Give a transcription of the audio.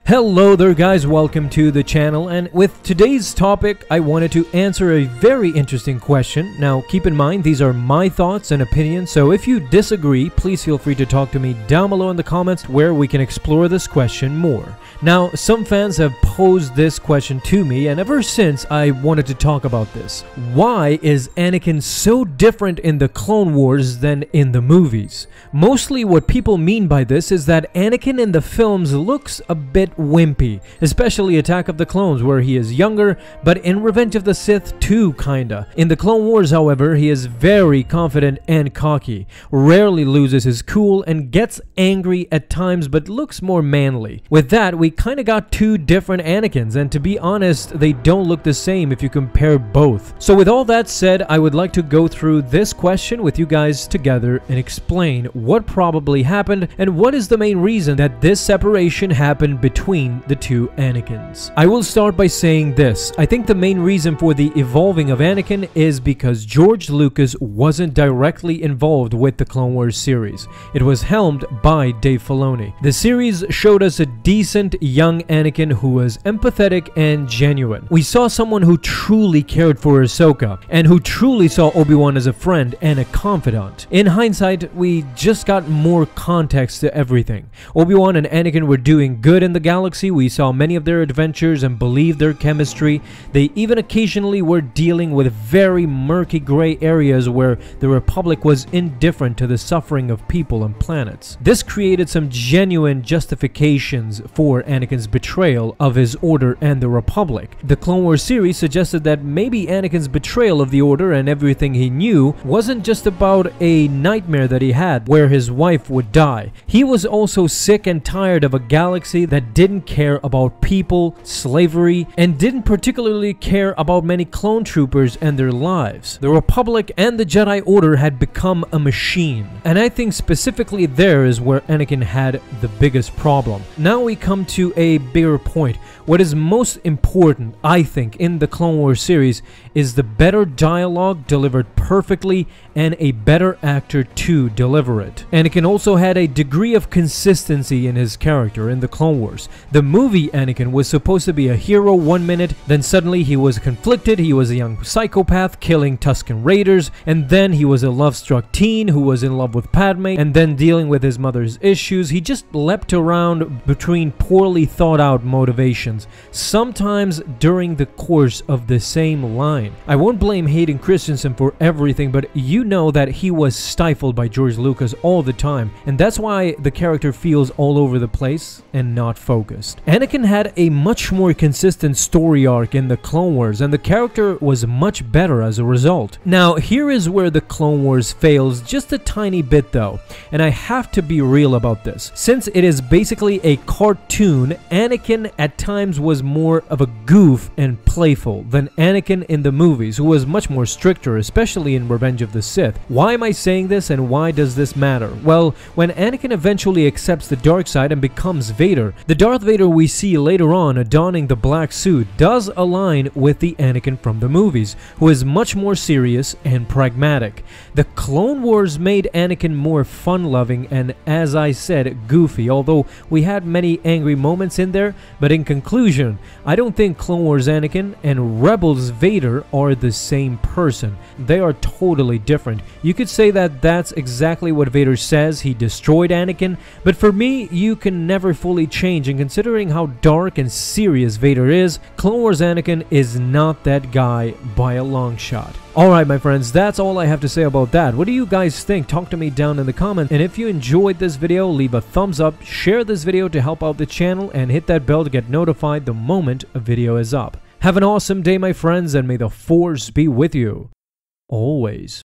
Hello there guys, welcome to the channel, and with today's topic I wanted to answer a very interesting question. Now keep in mind these are my thoughts and opinions, so if you disagree please feel free to talk to me down below in the comments where we can explore this question more. Now some fans have posed this question to me, and ever since I wanted to talk about this. Why is Anakin so different in the Clone Wars than in the movies? Mostly what people mean by this is that Anakin in the films looks a bit wimpy, especially Attack of the Clones where he is younger, but in Revenge of the Sith too kinda. In the Clone Wars however, he is very confident and cocky, rarely loses his cool and gets angry at times but looks more manly. With that, we kinda got two different Anakins, and to be honest, they don't look the same if you compare both. So with all that said, I would like to go through this question with you guys together and explain what probably happened and what is the main reason that this separation happened between the two Anakins. I will start by saying this. I think the main reason for the evolving of Anakin is because George Lucas wasn't directly involved with the Clone Wars series. It was helmed by Dave Filoni. The series showed us a decent young Anakin who was empathetic and genuine. We saw someone who truly cared for Ahsoka and who truly saw Obi-Wan as a friend and a confidant. In hindsight, we just got more context to everything. Obi-Wan and Anakin were doing good in the galaxy. We saw many of their adventures and believed their chemistry. They even occasionally were dealing with very murky gray areas where the Republic was indifferent to the suffering of people and planets. This created some genuine justifications for Anakin's betrayal of his Order and the Republic. The Clone Wars series suggested that maybe Anakin's betrayal of the Order and everything he knew wasn't just about a nightmare that he had where his wife would die. He was also sick and tired of a galaxy that didn't care about people, slavery, and didn't particularly care about many clone troopers and their lives. The Republic and the Jedi Order had become a machine, and I think specifically there is where Anakin had the biggest problem. Now we come to a bigger point. What is most important, I think, in the Clone Wars series is the better dialogue delivered perfectly and a better actor to deliver it. Anakin also had a degree of consistency in his character in the Clone Wars. The movie Anakin was supposed to be a hero 1 minute, then suddenly he was conflicted, he was a young psychopath killing Tusken Raiders, and then he was a love-struck teen who was in love with Padme, and then dealing with his mother's issues. He just leapt around between poorly thought out motivations, sometimes during the course of the same line. I won't blame Hayden Christensen for everything, but you know that he was stifled by George Lucas all the time, and that's why the character feels all over the place and not focused. Anakin had a much more consistent story arc in the Clone Wars, and the character was much better as a result. Now here is where the Clone Wars fails just a tiny bit though, and I have to be real about this. Since it is basically a cartoon, Anakin at times was more of a goof and playful than Anakin in the movies, who was much more stricter, especially in Revenge of the Sith. Why am I saying this, and why does this matter? Well, when Anakin eventually accepts the dark side and becomes Vader, the Darth Vader we see later on adorning the black suit does align with the Anakin from the movies, who is much more serious and pragmatic. The Clone Wars made Anakin more fun-loving and, as I said, goofy, although we had many angry moments in there, but in conclusion, I don't think Clone Wars Anakin and Rebels Vader are the same person. They are totally different. You could say that that's exactly what Vader says, he destroyed Anakin, but for me, you can never fully change, and considering how dark and serious Vader is, Clone Wars Anakin is not that guy by a long shot. Alright my friends, that's all I have to say about that. What do you guys think? Talk to me down in the comments, and if you enjoyed this video, leave a thumbs up, share this video to help out the channel, and hit that bell to get notified the moment a video is up. Have an awesome day my friends, and may the Force be with you always.